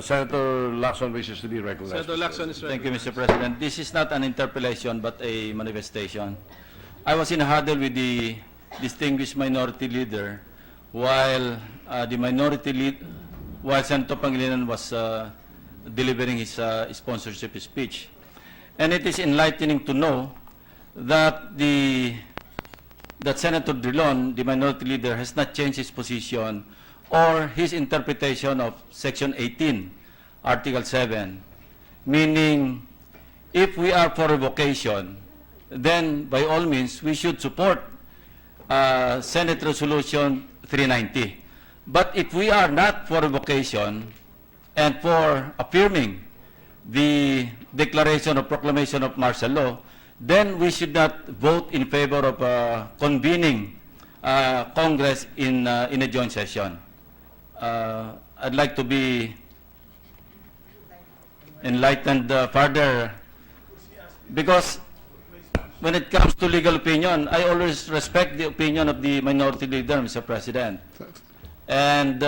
Senator Lacson wishes to be recognized. Senator Lacson is Thank you, recognized. Mr. President. This is not an interpellation but a manifestation. I was in a huddle with the distinguished minority leader while while Senator Pangilinan was delivering his sponsorship speech. And it is enlightening to know that that Senator Drillon, the minority leader, has not changed his position or his interpretation of Section 18, Article 7, meaning if we are for revocation, then by all means we should support Senate Resolution 390. But if we are not for revocation and for affirming the declaration or proclamation of martial law, then we should not vote in favor of convening Congress in a joint session. I'd like to be enlightened further, because when it comes to legal opinion, I always respect the opinion of the minority leader, Mr. President. And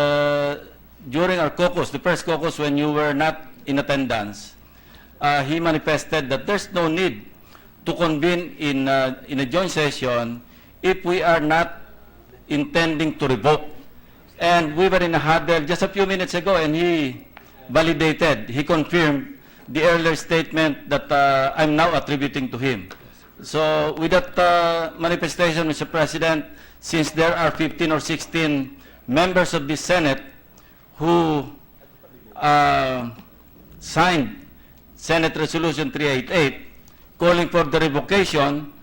during our caucus, the first caucus when you were not in attendance, he manifested that there's no need to convene in a joint session if we are not intending to revoke. And we were in a huddle just a few minutes ago, and he validated, he confirmed the earlier statement that I'm now attributing to him. So with that manifestation, Mr. President, since there are 15 or 16 members of the Senate who signed Senate Resolution 388, calling for the revocation,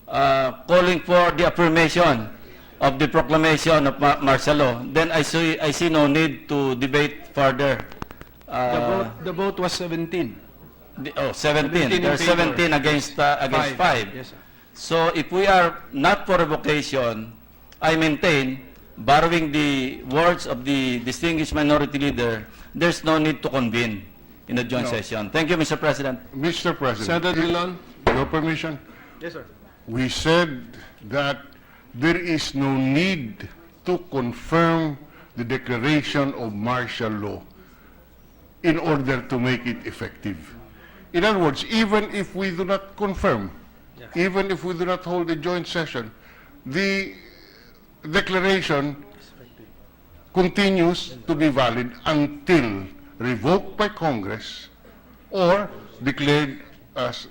calling for the affirmation of the proclamation of martial law, then I see no need to debate further. The vote was 17. 17. There's 17 against 5. Yes, sir. So if we are not for revocation, I maintain, borrowing the words of the distinguished minority leader, there's no need to convene in a joint session. Thank you, Mr. President. Mr. President, Senator Drillon. your permission, Yes, sir. we said that there is no need to confirm the declaration of martial law in order to make it effective. In other words, even if we do not confirm, even if we do not hold a joint session, the declaration continues to be valid until revoked by Congress or declared as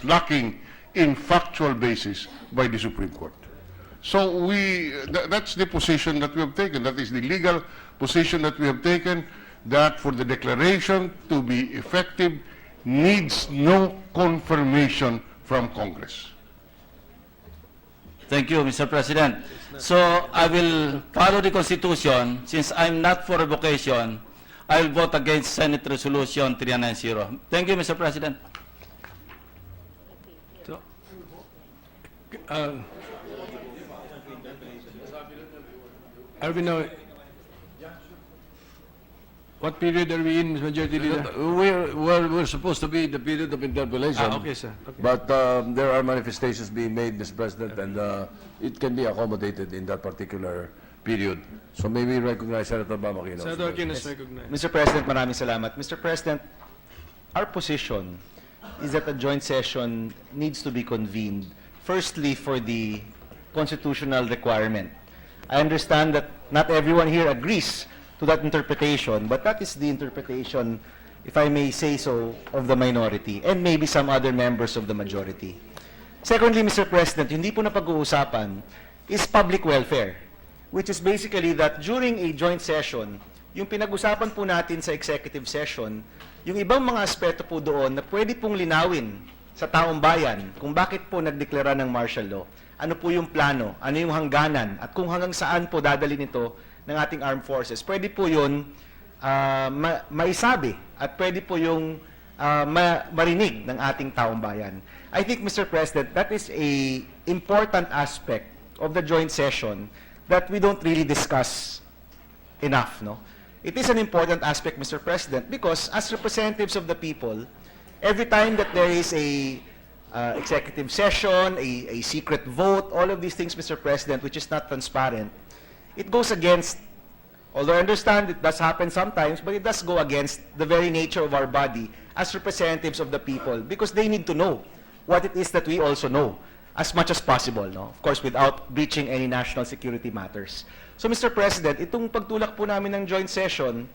lacking in factual basis by the Supreme Court. So that's the position that we have taken. That is the legal position that we have taken, that for the declaration to be effective needs no confirmation from Congress. Thank you, Mr. President. So I will follow the Constitution. Since I'm not for revocation, I will vote against Senate Resolution 390. Thank you, Mr. President. So, are we now? What period are we in, Majority Leader? We're supposed to be in the period of interpellation. Okay, sir. Okay. But there are manifestations being made, Mr. President, and it can be accommodated in that particular period. So may we recognize Senator Bamakino. Senator Aquino is recognized. Mr. President, maraming salamat. Mr. President, our position is that a joint session needs to be convened, firstly for the constitutional requirement. I understand that not everyone here agrees to that interpretation, but that is the interpretation, if I may say so, of the minority and maybe some other members of the majority. Secondly, Mr. President, hindi po na pag-uusapan is public welfare, which is basically that during a joint session, yung pinag-usapan po natin sa executive session, yung ibang mga aspeto po doon na pwede pong linawin sa taong bayan kung bakit po nagdeklara ng martial law, ano po yung plano, ano yung hangganan, at kung hanggang saan po dadalhin ito ng ating armed forces. Pwede po yun maisabi at pwede po yung marinig ng ating taong bayan. I think, Mr. President, that is a important aspect of the joint session that we don't really discuss enough, no? It is an important aspect, Mr. President, because as representatives of the people, every time that there is a executive session, a secret vote, all of these things, Mr. President, which is not transparent, it goes against Although I understand it does happen sometimes, but it does go against the very nature of our body as representatives of the people, because they need to know what it is that we also know as much as possible, no? Of course, without breaching any national security matters. So, Mr. President, itong pagtulak po namin ng joint session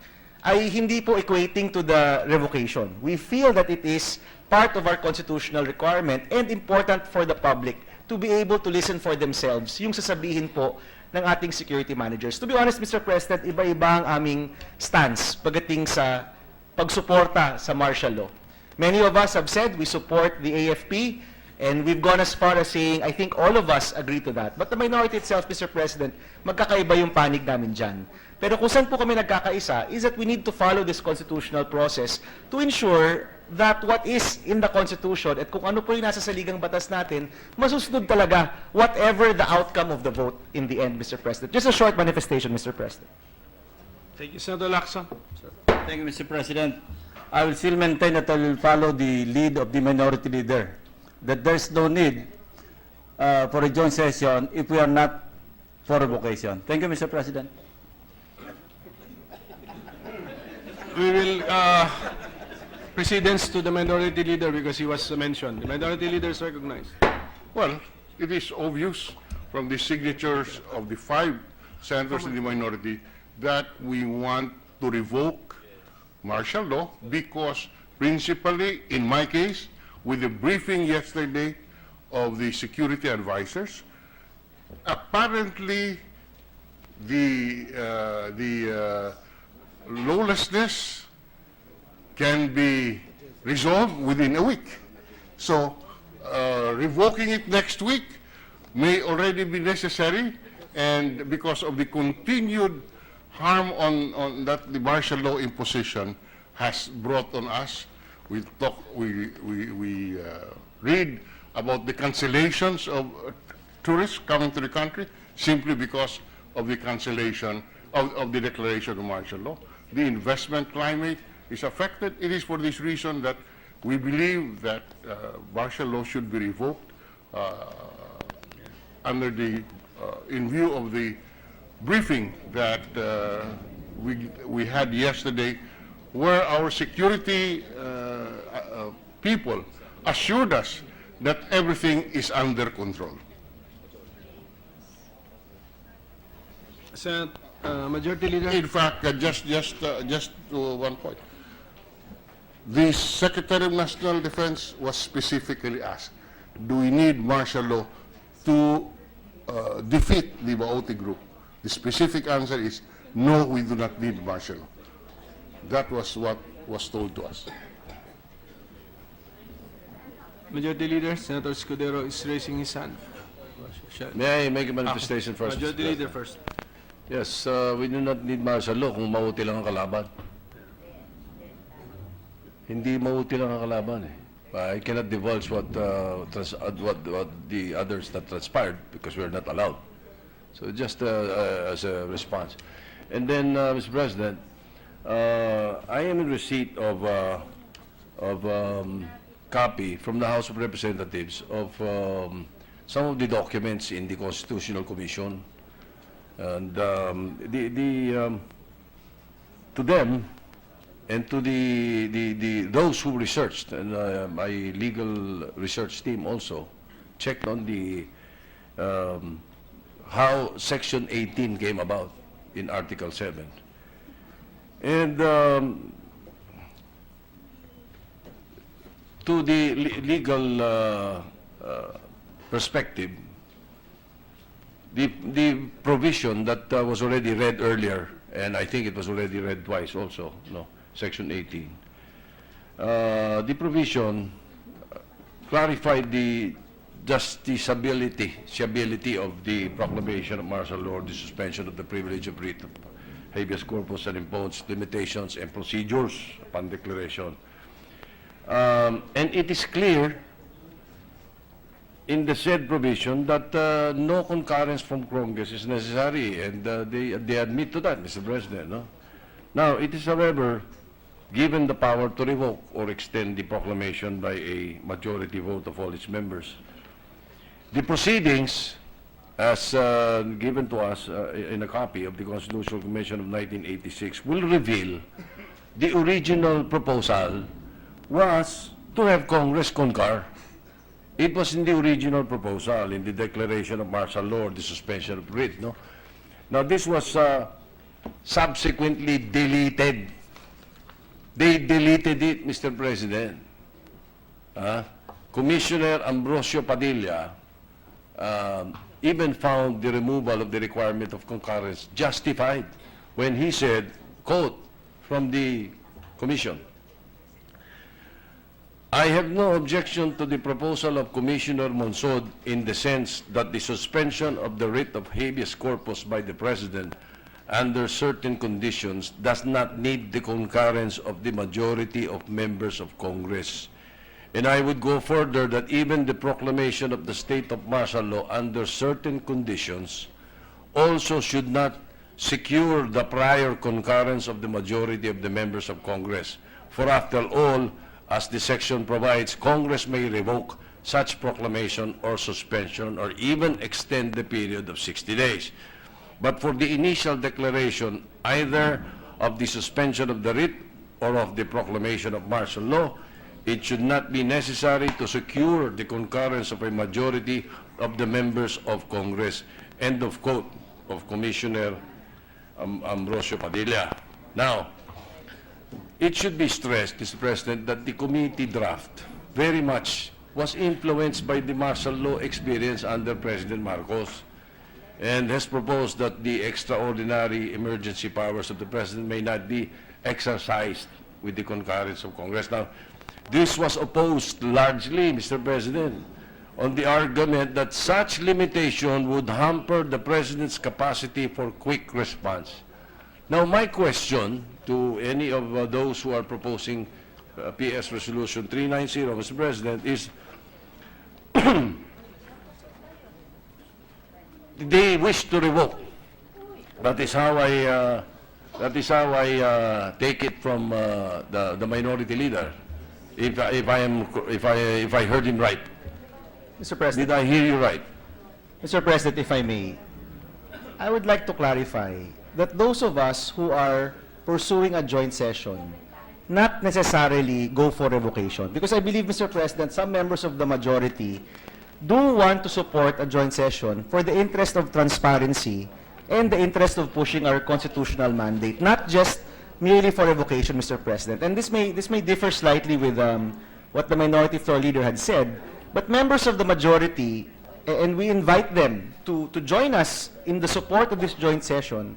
ay hindi po equating to the revocation. We feel that it is part of our constitutional requirement and important for the public to be able to listen for themselves yung sasabihin po ng ating security managers. To be honest, Mr. President, iba-iba ang aming stance pagdating sa pagsuporta sa martial law. Many of us have said we support the AFP, and we've gone as far as saying, I think all of us agree to that. But the minority itself, Mr. President, magkakaiba yung panig namin dyan. Pero kung saan po kami nagkakaisa is that we need to follow this constitutional process to ensure that what is in the Constitution at kung ano po yung nasa saligang batas natin, masusunod talaga whatever the outcome of the vote in the end, Mr. President. Just a short manifestation, Mr. President. Thank you, Senator Lacson. Sir. Thank you, Mr. President. I will still maintain that I will follow the lead of the minority leader, that there's no need for a joint session if we are not for revocation. Thank you, Mr. President. We will precedence to the minority leader because he was mentioned. The minority leader is recognized. Well, it is obvious from the signatures of the 5 senators in the minority that we want to revoke martial law because principally, in my case, with the briefing yesterday of the security advisors, apparently the lawlessness can be resolved within a week. So, revoking it next week may already be necessary, and because of the continued harm on that the martial law imposition has brought on us, we read about the cancellations of tourists coming to the country simply because of the cancellation of the declaration of martial law. The investment climate is affected. It is for this reason that we believe that martial law should be revoked under the in view of the briefing that we had yesterday, where our security people assured us that everything is under control. Senate Majority Leader. In fact, just one point. The Secretary of National Defense was specifically asked, do we need martial law to defeat the Baoti group? The specific answer is, no, we do not need martial law. That was what was told to us. Majority Leader, Senator Escudero is raising his hand. May I make a manifestation first? Mr. Majority Leader President? first. Yes, we do not need martial law kung mauti lang ang kalaban. Hindi mauti lang ang kalaban eh. I cannot divulge what the others that transpired because we are not allowed. So just as a response. And then, Mr. President, I am in receipt of copy from the House of Representatives of some of the documents in the Constitutional Commission. And to them and to those who researched, and my legal research team also checked on the how Section 18 came about in Article 7. And to the legal perspective, the provision that was already read earlier, and I think it was already read twice also, no, Section 18. The provision clarified the justiciability of the proclamation of martial law, the suspension of the privilege of writ of habeas corpus, and imposed limitations and procedures upon declaration. And it is clear in the said provision that no concurrence from Congress is necessary, and they admit to that, Mr. President. No? Now, it is, however, given the power to revoke or extend the proclamation by a majority vote of all its members. The proceedings as given to us in a copy of the Constitutional Convention of 1986, will reveal the original proposal was to have Congress concur. It was in the original proposal, in the declaration of martial law, the suspension of writ, no? Now, this was subsequently deleted. They deleted it, Mr. President. Commissioner Ambrosio Padilla even found the removal of the requirement of concurrence justified when he said, quote, from the commission, I have no objection to the proposal of Commissioner Monsod in the sense that the suspension of the writ of habeas corpus by the President under certain conditions does not need the concurrence of the majority of members of Congress. And I would go further that even the proclamation of the state of martial law under certain conditions also should not secure the prior concurrence of the majority of the members of Congress. For after all, as the section provides, Congress may revoke such proclamation or suspension or even extend the period of 60 days. But for the initial declaration, either of the suspension of the writ or of the proclamation of martial law, it should not be necessary to secure the concurrence of a majority of the members of Congress. End of quote of Commissioner Ambrosio Padilla. Now, it should be stressed, Mr. President, that the committee draft very much was influenced by the martial law experience under President Marcos, and has proposed that the extraordinary emergency powers of the President may not be exercised with the concurrence of Congress. Now, this was opposed largely, Mr. President, on the argument that such limitation would hamper the President's capacity for quick response. Now, my question to any of those who are proposing PS Resolution 390, Mr. President, is they wish to revoke. That is how I take it from the minority leader. If I heard him right, Mr. President. did I hear you right? Mr. President, if I may, I would like to clarify that those of us who are pursuing a joint session not necessarily go for revocation. Because I believe, Mr. President, some members of the majority do want to support a joint session for the interest of transparency and the interest of pushing our constitutional mandate, not just merely for revocation, Mr. President. And this may differ slightly with what the minority floor leader had said, but members of the majority, and we invite them to join us in the support of this joint session.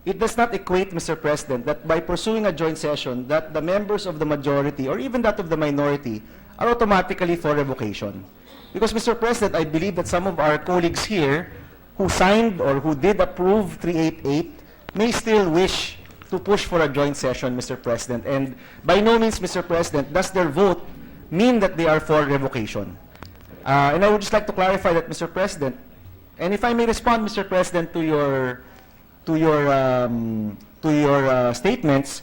It does not equate, Mr. President, that by pursuing a joint session, that the members of the majority or even that of the minority are automatically for revocation. Because, Mr. President, I believe that some of our colleagues here who signed or who did approve 388 may still wish to push for a joint session, Mr. President. And by no means, Mr. President, does their vote mean that they are for revocation. And I would just like to clarify that, Mr. President, and if I may respond, Mr. President, to your statements,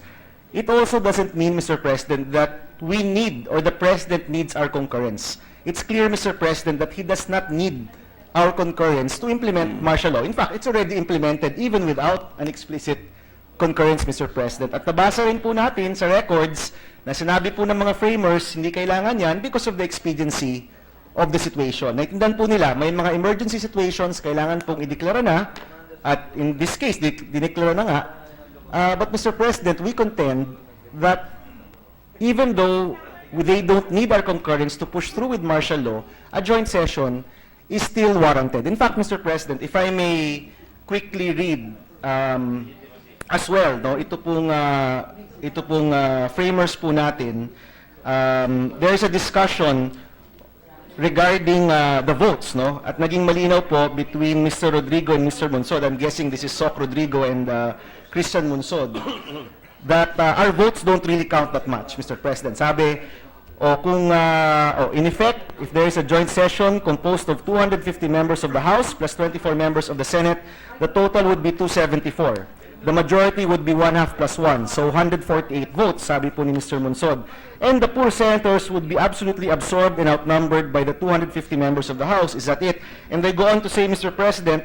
it also doesn't mean, Mr. President, that we need or the President needs our concurrence. It's clear, Mr. President, that he does not need our concurrence to implement martial law. In fact, it's already implemented even without an explicit concurrence, Mr. President. At nabasa rin po natin sa records na sinabi po ng mga framers, hindi kailangan yan because of the expediency of the situation. Naintindihan po nila, may mga emergency situations, kailangan pong ideklara na, at in this case, dineklara na nga. But Mr. President, we contend that even though they don't need our concurrence to push through with martial law, a joint session is still warranted. In fact, Mr. President, if I may quickly read as well, no, ito pong framers po natin, there is a discussion regarding the votes, no? At naging malinaw po between Mr. Rodrigo and Mr. Monsod, I'm guessing this is Soc Rodrigo and Christian Monsod, that our votes don't really count that much, Mr. President. Sabi, in effect, if there is a joint session composed of 250 members of the House plus 24 members of the Senate, the total would be 274. the majority would be 1/2 plus 1, so 148 votes, sabi po ni Mr. Monsod. And the poor senators would be absolutely absorbed and outnumbered by the 250 members of the House. Is that it? And they go on to say, Mr. President,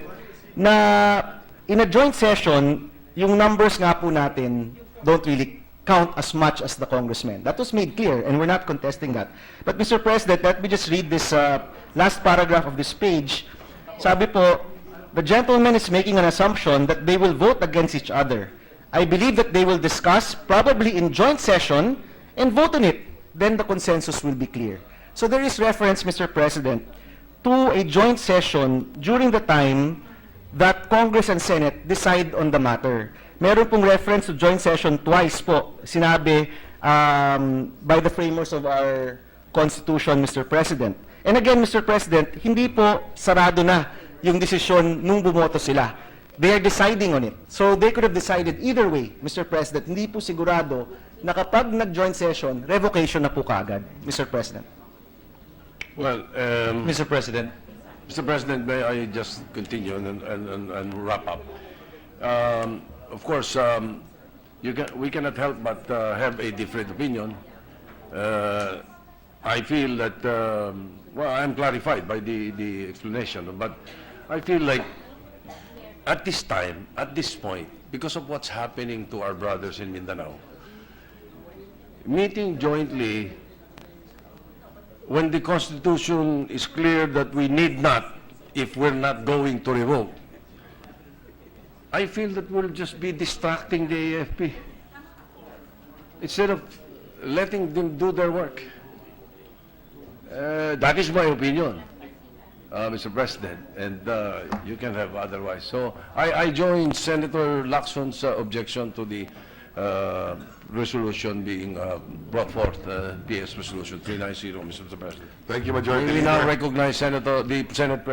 na in a joint session, yung numbers nga po natin don't really count as much as the congressmen. That was made clear, and we're not contesting that. But Mr. President, let me just read this last paragraph of this page. Sabi po, the gentleman is making an assumption that they will vote against each other. I believe that they will discuss, probably in joint session, and vote on it. Then the consensus will be clear. So there is reference, Mr. President, to a joint session during the time that Congress and Senate decide on the matter. Meron pong reference to joint session twice po, sinabi by the framers of our Constitution, Mr. President. And again, Mr. President, hindi po sarado na yung desisyon nung bumoto sila. They are deciding on it. So they could have decided either way, Mr. President. Hindi po sigurado na kapag nag-joint session, revocation na po kaagad, Mr. President. Well, Mr. President, Mr. President, may I just continue and wrap up? Of course, we cannot help but have a different opinion. I feel that, well, I'm clarified by the explanation, but I feel like at this time, at this point, because of what's happening to our brothers in Mindanao, meeting jointly when the Constitution is clear that we need not, if we're not going to revoke, I feel that we'll just be distracting the AFP instead of letting them do their work. That is my opinion, Mr. President, and you can have otherwise. So I join Senator Lacson's objection to the resolution being brought forth, PS Resolution 390, Mr. President. Thank you, Majority We now Leader. recognize the Senate